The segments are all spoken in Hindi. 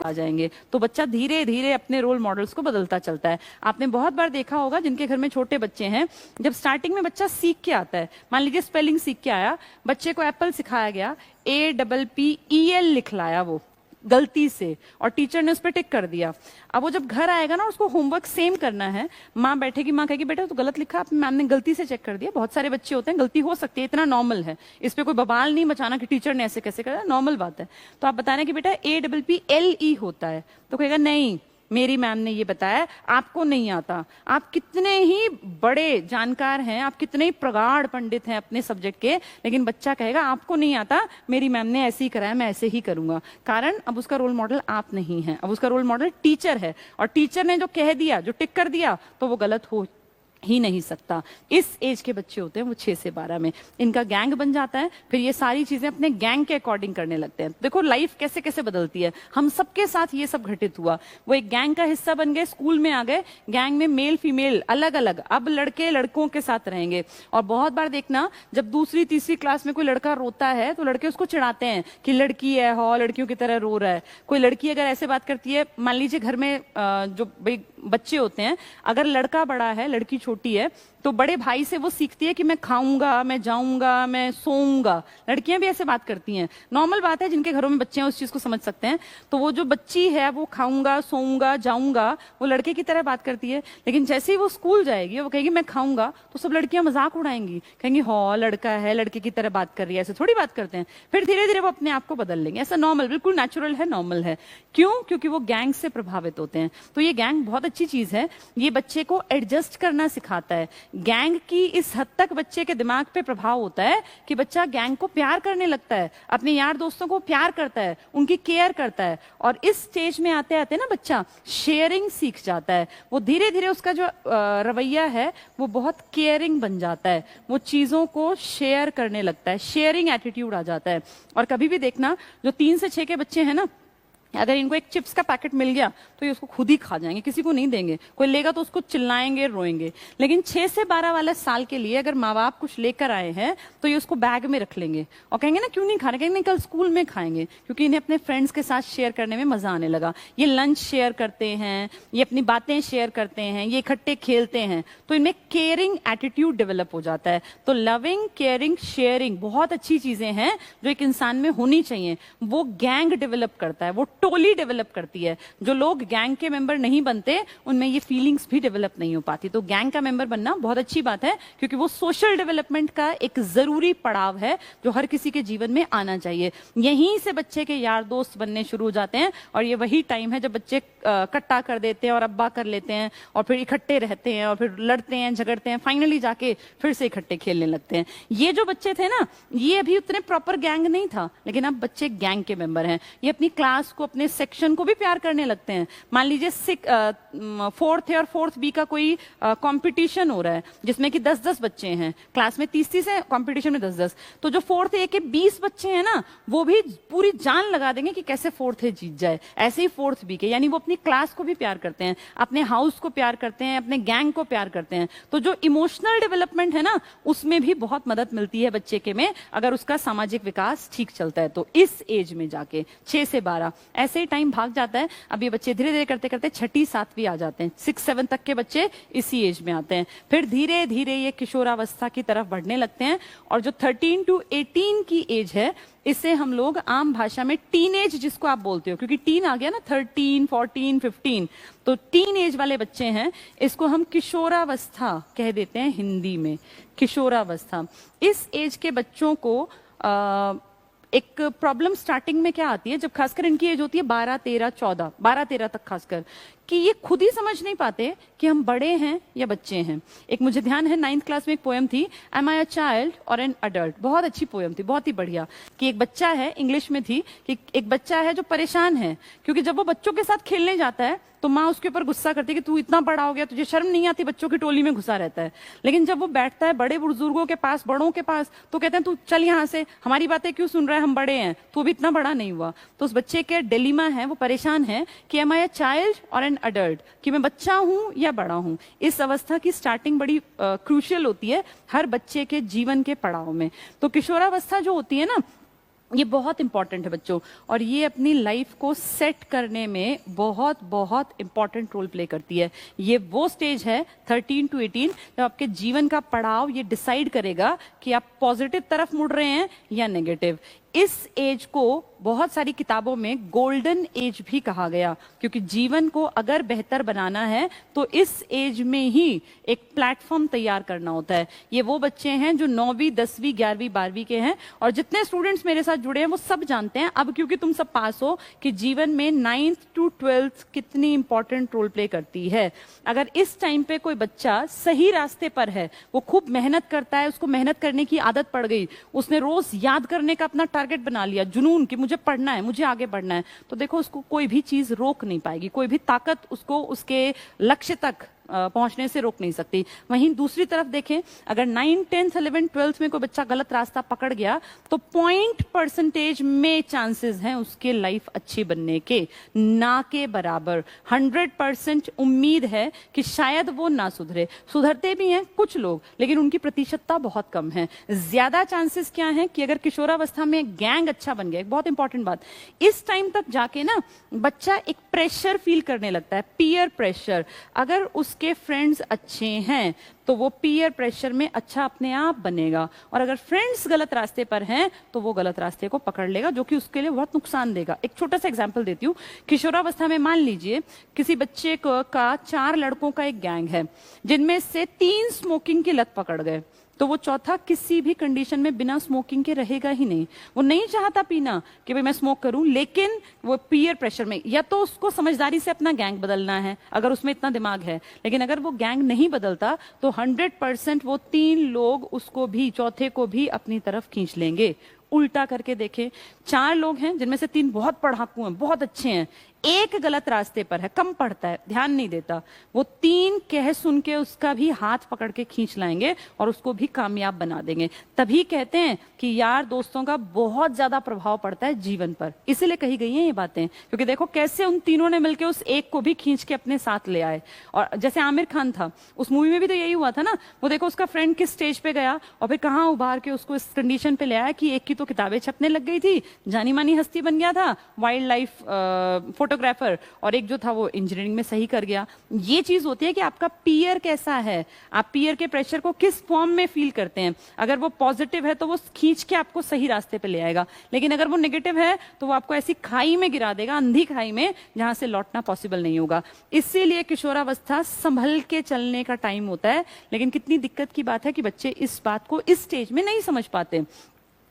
आ जाएंगे। तो बच्चा धीरे धीरे अपने रोल मॉडल्स को बदलता चलता है। आपने बहुत बार देखा होगा जिनके घर में छोटे बच्चे हैं, जब स्टार्टिंग में बच्चा सीख के आता है, मान लीजिए स्पेलिंग सीख के आया, बच्चे को एप्पल सिखाया गया, APPEL लिखलाया वो गलती से, और टीचर ने उस पर टिक कर दिया। अब वो जब घर आएगा ना, उसको होमवर्क सेम करना है, माँ बैठेगी, माँ कहेगी बेटा तो गलत लिखा, अपनी मैम ने गलती से चेक कर दिया। बहुत सारे बच्चे होते हैं, गलती हो सकती है, इतना नॉर्मल है, इस पे कोई बवाल नहीं मचाना कि टीचर ने ऐसे कैसे करा, नॉर्मल बात है। तो आप बता रहे हैं कि बेटा APPLE होता है, तो कहेगा नहीं मेरी मैम ने ये बताया, आपको नहीं आता। आप कितने ही बड़े जानकार हैं, आप कितने ही प्रगाढ़ पंडित हैं अपने सब्जेक्ट के, लेकिन बच्चा कहेगा आपको नहीं आता, मेरी मैम ने ऐसे ही कराया, मैं ऐसे ही करूंगा। कारण अब उसका रोल मॉडल आप नहीं है, अब उसका रोल मॉडल टीचर है, और टीचर ने जो कह दिया, जो टिक कर दिया, तो वो गलत हो ही नहीं सकता। इस एज के बच्चे होते हैं वो 6 से 12 में, इनका गैंग बन जाता है, फिर ये सारी चीजें अपने गैंग के अकॉर्डिंग करने लगते हैं। देखो लाइफ कैसे कैसे बदलती है, हम सबके साथ ये सब घटित हुआ। वो एक गैंग का हिस्सा बन गए, स्कूल में आ गए, गैंग में मेल फीमेल अलग अलग, अब लड़के लड़कों के साथ रहेंगे। और बहुत बार देखना, जब दूसरी तीसरी क्लास में कोई लड़का रोता है तो लड़के उसको चिढ़ाते हैं कि लड़की है, हो लड़कियों की तरह रो रहा है। कोई लड़की अगर ऐसे बात करती है, मान लीजिए घर में जो भाई बच्चे होते हैं, अगर लड़का बड़ा है लड़की छोटी है, तो बड़े भाई से वो सीखती है कि मैं खाऊंगा, मैं जाऊंगा, मैं सोऊंगा। लड़कियां भी ऐसे बात करती हैं, नॉर्मल बात है, जिनके घरों में बच्चे हैं उस चीज को समझ सकते हैं। तो वो जो बच्ची है वो खाऊंगा, सोऊंगा, जाऊंगा, वो लड़के की तरह बात करती है। लेकिन जैसे ही वो स्कूल जाएगी, वो कहेगी मैं खाऊंगा, तो सब लड़कियां मजाक उड़ाएंगी, कहेंगी हो लड़का है, लड़के की तरह बात कर रही है, ऐसे थोड़ी बात करते हैं। फिर धीरे धीरे वो अपने आप को बदल लेंगे, ऐसा नॉर्मल, बिल्कुल नेचुरल है, नॉर्मल है। क्यों? क्योंकि वो गैंग से प्रभावित होते हैं। तो ये गैंग बहुत अच्छी चीज है, ये बच्चे को एडजस्ट करना सिखाता है। गैंग की इस हद तक बच्चे के दिमाग पे प्रभाव होता है कि बच्चा गैंग को प्यार करने लगता है, अपने यार दोस्तों को प्यार करता है, उनकी केयर करता है। और इस स्टेज में आते आते ना बच्चा शेयरिंग सीख जाता है। वो धीरे धीरे उसका जो रवैया है वो बहुत केयरिंग बन जाता है, वो चीजों को शेयर करने लगता है, शेयरिंग एटीट्यूड आ जाता है। और कभी भी देखना, जो 3 से 6 के बच्चे हैं ना, अगर इनको एक चिप्स का पैकेट मिल गया तो ये उसको खुद ही खा जाएंगे, किसी को नहीं देंगे। कोई लेगा तो उसको चिल्लाएंगे, रोएंगे। लेकिन 6 से 12 वाले साल के लिए अगर माँ बाप कुछ लेकर आए हैं तो ये उसको बैग में रख लेंगे और कहेंगे ना क्यों नहीं खा रहे, कहेंगे नहीं कल स्कूल में खाएंगे, क्योंकि इन्हें अपने फ्रेंड्स के साथ शेयर करने में मजा आने लगा। ये लंच शेयर करते हैं, ये अपनी बातें शेयर करते हैं, ये इकट्ठे खेलते हैं, तो इनमें केयरिंग एटीट्यूड डेवलप हो जाता है। तो लविंग, केयरिंग, शेयरिंग बहुत अच्छी चीजें हैं जो एक इंसान में होनी चाहिए। वो गैंग डेवलप करता है, वो टोली डेवलप करती है। जो लोग गैंग के मेंबर नहीं बनते उनमें ये फीलिंग्स भी डेवलप नहीं हो पाती। तो गैंग का मेंबर बनना बहुत अच्छी बात है, क्योंकि वो सोशल डेवलपमेंट का एक जरूरी पड़ाव है जो हर किसी के जीवन में आना चाहिए। यहीं से बच्चे के यार दोस्त बनने शुरू हो जाते हैं, और ये वही टाइम है जब बच्चे कट्टा कर देते हैं और अब्बा कर लेते हैं, और फिर इकट्ठे रहते हैं, और फिर लड़ते हैं, झगड़ते हैं, फाइनली जाके फिर से इकट्ठे खेलने लगते हैं। ये जो बच्चे थे ना, ये अभी उतने प्रॉपर गैंग नहीं था, लेकिन अब बच्चे गैंग के मेंबर हैं। ये अपनी क्लास को, अपने सेक्शन को भी प्यार करने लगते हैं। मान लीजिए 4th है और 4th बी का कोई कंपटीशन हो रहा है जिसमें कि 10-10 बच्चे हैं क्लास में, 30-30 है कंपटीशन में 10-10, तो जो 4th ए के 20 बच्चे हैं ना, वो भी पूरी जान लगा देंगे कि कैसे 4th ए जीत जाए। ऐसे ही 4th बी के, यानी वो अपनी क्लास को भी प्यार करते हैं, अपने हाउस को प्यार करते हैं, अपने गैंग को प्यार करते हैं। तो जो इमोशनल डेवलपमेंट है ना, उसमें भी बहुत मदद मिलती है बच्चे के में, अगर उसका सामाजिक विकास ठीक चलता है। तो इस एज में जाके 6 से 12 ऐसे ही टाइम भाग जाता है। अब ये बच्चे धीरे धीरे करते करते 6ठी 7वीं आ जाते हैं, 6-7 तक के बच्चे इसी एज में आते हैं। फिर धीरे धीरे ये किशोरावस्था की तरफ बढ़ने लगते हैं, और जो 13 to 18 की एज है, इसे हम लोग आम भाषा में टीन एज जिसको आप बोलते हो, क्योंकि टीन आ गया ना, 13, 14, 15, तो टीन एज वाले बच्चे हैं, इसको हम किशोरावस्था कह देते हैं हिंदी में, किशोरावस्था। इस एज के बच्चों को एक प्रॉब्लम स्टार्टिंग में क्या आती है, जब खासकर इनकी एज होती है 12, 13, 14, 12, 13 तक खासकर, कि ये खुद ही समझ नहीं पाते कि हम बड़े हैं या बच्चे हैं। एक मुझे ध्यान है 9th क्लास में एक पोएम थी, एम आई अ चाइल्ड और एन अडल्ट, बहुत अच्छी पोएम थी, बहुत ही बढ़िया। कि एक बच्चा है, इंग्लिश में थी, कि एक बच्चा है जो परेशान है, क्योंकि जब वो बच्चों के साथ खेलने जाता है तो माँ उसके ऊपर गुस्सा करती है कि तू इतना बड़ा हो गया, तुझे शर्म नहीं आती, बच्चों की टोली में घुसा रहता है। लेकिन जब वो बैठता है बड़े बुजुर्गों के पास, बड़ों के पास, तो कहते हैं तू चल यहाँ से, हमारी बातें क्यों सुन रहा है, हम बड़े हैं, तू अभी इतना बड़ा नहीं हुआ। तो उस बच्चे के डिलेमा है, वो परेशान है कि एम आई अ चाइल्ड और एन अडल्ट, कि मैं बच्चा हूं या बड़ा हूं। इस अवस्था की स्टार्टिंग बड़ी क्रूशियल होती है हर बच्चे के जीवन के पड़ाव में। तो किशोरावस्था जो होती है ना, ये बहुत इंपॉर्टेंट है बच्चों, और ये अपनी लाइफ को सेट करने में बहुत बहुत इंपॉर्टेंट रोल प्ले करती है। ये वो स्टेज है 13 to 18 जब आपके जीवन का पड़ाव ये डिसाइड करेगा कि आप पॉजिटिव तरफ मुड़ रहे हैं या नेगेटिव। इस एज को बहुत सारी किताबों में गोल्डन एज भी कहा गया, क्योंकि जीवन को अगर बेहतर बनाना है तो इस एज में ही एक प्लेटफॉर्म तैयार करना होता है। ये वो बच्चे हैं जो 9वीं 10वीं 11वीं 12वीं के हैं, और जितने स्टूडेंट्स मेरे साथ जुड़े हैं वो सब जानते हैं अब, क्योंकि तुम सब पास हो, कि जीवन में 9th to 12th कितनी इंपॉर्टेंट रोल प्ले करती है। अगर इस टाइम पे कोई बच्चा सही रास्ते पर है, वो खूब मेहनत करता है, उसको मेहनत करने की आदत पड़ गई, उसने रोज याद करने का अपना टारगेट बना लिया, जुनून कि मुझे पढ़ना है, मुझे आगे बढ़ना है, तो देखो उसको कोई भी चीज रोक नहीं पाएगी, कोई भी ताकत उसको उसके लक्ष्य तक पहुंचने से रोक नहीं सकती। वहीं दूसरी तरफ देखें, अगर 9, 10th, 11th, 12th में कोई बच्चा गलत रास्ता पकड़ गया तो 0% में चांसेस हैं उसके लाइफ अच्छी बनने के, ना के बराबर 100% उम्मीद है कि शायद वो ना सुधरे। सुधरते भी हैं कुछ लोग, लेकिन उनकी प्रतिशतता बहुत कम है। ज्यादा चांसेस क्या है कि अगर किशोरावस्था में गैंग अच्छा बन गया, एक बहुत इंपॉर्टेंट बात, इस टाइम तक जाके ना बच्चा एक प्रेशर फील करने लगता है, पीयर प्रेशर। अगर उसके फ्रेंड्स अच्छे हैं तो वो पीयर प्रेशर में अच्छा अपने आप बनेगा, और अगर फ्रेंड्स गलत रास्ते पर हैं तो वो गलत रास्ते को पकड़ लेगा, जो कि उसके लिए बहुत नुकसान देगा। एक छोटा सा एग्जांपल देती हूँ। किशोरावस्था में मान लीजिए किसी बच्चे का 4 लड़कों का एक गैंग है, जिनमें से 3 स्मोकिंग की लत पकड़ गए, तो वो चौथा किसी भी कंडीशन में बिना स्मोकिंग के रहेगा ही नहीं। वो नहीं चाहता पीना कि भाई मैं स्मोक करूं, लेकिन वो पीयर प्रेशर में, या तो उसको समझदारी से अपना गैंग बदलना है अगर उसमें इतना दिमाग है, लेकिन अगर वो गैंग नहीं बदलता तो 100% वो 3 लोग उसको भी, चौथे को भी अपनी तरफ खींच लेंगे। उल्टा करके देखें, 4 लोग हैं जिनमें से 3 बहुत पढ़ाकू हैं, बहुत अच्छे हैं, एक गलत रास्ते पर है, कम पढ़ता है, ध्यान नहीं देता, वो 3 कह सुन के उसका भी हाथ पकड़ के खींच लाएंगे और उसको भी कामयाब बना देंगे। तभी कहते हैं कि यार दोस्तों का बहुत ज्यादा प्रभाव पड़ता है जीवन पर, इसीलिए कही गई हैं ये बातें, क्योंकि देखो कैसे उन तीनों ने मिलकर उस एक को भी खींच के अपने साथ ले आए। और जैसे आमिर खान था, उस मूवी में भी तो यही हुआ था ना, वो देखो उसका फ्रेंड किस स्टेज पे गया और फिर कहाँ उभार के उसको इस कंडीशन पे ले आया कि एक की तो किताबें छपने लग गई थी, जानी मानी हस्ती बन गया था, वाइल्ड लाइफ फोटोग्राफर, और एक जो था वो इंजीनियरिंग में सही कर गया। ये चीज होती है कि आपका पीयर कैसा है, आप पीयर के प्रेशर को किस फॉर्म में फील करते हैं। अगर वो पॉजिटिव है तो वो खींच के आपको सही रास्ते पे ले आएगा, लेकिन अगर वो नेगेटिव है तो वो आपको ऐसी खाई में गिरा देगा, अंधी खाई में, जहां से लौटना पॉसिबल नहीं होगा। इसीलिए किशोरावस्था संभल के चलने का टाइम होता है, लेकिन कितनी दिक्कत की बात है कि बच्चे इस बात को इस स्टेज में नहीं समझ पाते।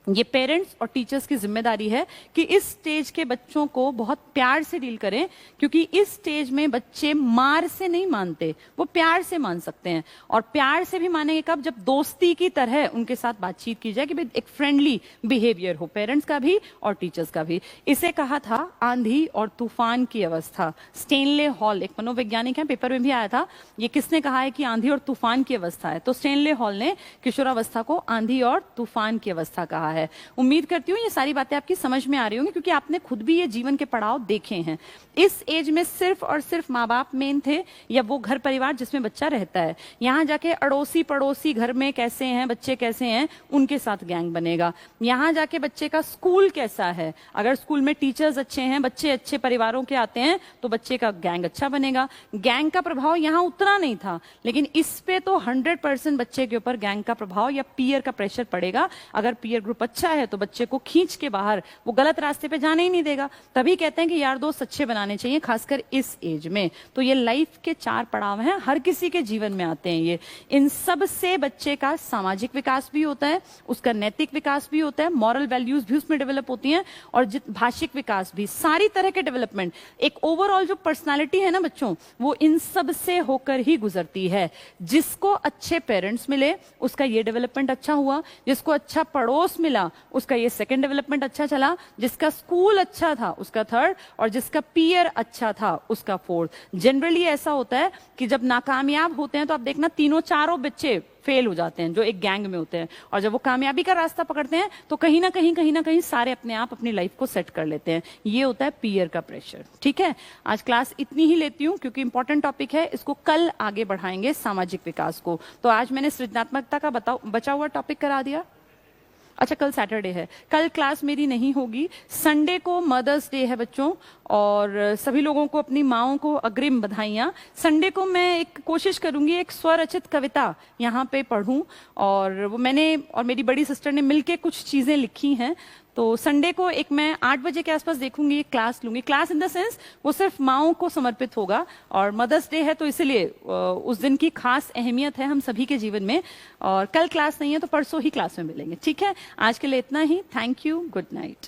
ये पेरेंट्स और टीचर्स की जिम्मेदारी है कि इस स्टेज के बच्चों को बहुत प्यार से डील करें, क्योंकि इस स्टेज में बच्चे मार से नहीं मानते, वो प्यार से मान सकते हैं। और प्यार से भी मानेंगे कब, जब दोस्ती की तरह उनके साथ बातचीत की जाए, कि भाई एक फ्रेंडली बिहेवियर हो, पेरेंट्स का भी और टीचर्स का भी। इसे कहा था आंधी और तूफान की अवस्था। स्टेनले हॉल एक मनोवैज्ञानिक है, पेपर में भी आया था, ये किसने कहा है कि आंधी और तूफान की अवस्था है, तो स्टेनले हॉल ने किशोरावस्था को आंधी और तूफान की अवस्था कहा है। उम्मीद करती हूँ ये सारी बातें आपकी समझ में आ रही होंगी, क्योंकि आपने खुद भी ये जीवन के पड़ाव देखे हैं। इस एज में सिर्फ और सिर्फ माँ बाप मेन थे, या वो घर परिवार जिसमें बच्चा रहता है। यहाँ जाके अड़ोसी पड़ोसी घर में कैसे हैं, बच्चे कैसे हैं, उनके साथ गैंग बनेगा। यहाँ जाके बच्चे का स्कूल कैसा है, अगर स्कूल में टीचर्स अच्छे हैं, बच्चे अच्छे परिवारों के आते हैं, तो बच्चे का गैंग अच्छा बनेगा। गैंग का प्रभाव यहाँ उतना नहीं था, लेकिन इस पे तो 100% बच्चे के ऊपर गैंग का प्रभाव या पीयर का प्रेशर पड़ेगा। अगर पीयर ग्रुप अच्छा है तो बच्चे को खींच के बाहर, वो गलत रास्ते पे जाने ही नहीं देगा। तभी कहते हैं कि यार दोस्त अच्छे बनाने चाहिए, खासकर इस एज में। तो ये लाइफ के 4 पड़ाव हैं, हर किसी के जीवन में आते हैं ये। इन सब से बच्चे का सामाजिक विकास भी होता है, उसका नैतिक विकास भी होता है, मॉरल वैल्यूज भी उसमें डेवलप होती हैं, और भाषिक विकास भी, सारी तरह के डेवलपमेंट, एक ओवरऑल जो पर्सनालिटी है ना बच्चों, वो इन सब से होकर ही गुजरती है। जिसको अच्छे पेरेंट्स मिले उसका ये डेवलपमेंट अच्छा हुआ, जिसको अच्छा पड़ोस मिला उसका ये सेकंड डेवलपमेंट अच्छा चला, जिसका स्कूल अच्छा था उसका 3rd, और जिसका पीयर अच्छा था उसका 4th। जनरली ऐसा होता है कि जब नाकामयाब होते हैं तो आप देखना तीनों चारों बच्चे फेल हो जाते हैं जो एक गैंग में होते हैं, और जब वो कामयाबी का रास्ता पकड़ते हैं तो कहीं ना कहीं सारे अपने आप अपनी लाइफ को सेट कर लेते हैं। ये होता है पीयर का प्रेशर। ठीक है, आज क्लास इतनी ही लेती हूँ क्योंकि इंपॉर्टेंट टॉपिक है, इसको कल आगे बढ़ाएंगे सामाजिक विकास को। तो आज मैंने सृजनात्मकता का बचा हुआ टॉपिक करा दिया। अच्छा, कल सैटरडे है, कल क्लास मेरी नहीं होगी। संडे को मदर्स डे है बच्चों, और सभी लोगों को, अपनी माओं को अग्रिम बधाइयाँ। संडे को मैं एक कोशिश करूंगी एक स्वरचित कविता यहाँ पे पढ़ूं, और वो मैंने और मेरी बड़ी सिस्टर ने मिलके कुछ चीजें लिखी हैं। तो संडे को एक मैं 8 बजे के आसपास देखूंगी, एक क्लास लूंगी। क्लास इन द सेंस वो सिर्फ माओं को समर्पित होगा, और मदर्स डे है तो इसलिए उस दिन की खास अहमियत है हम सभी के जीवन में। और कल क्लास नहीं है तो परसों ही क्लास में मिलेंगे, ठीक है? आज के लिए इतना ही। Thank you, good night.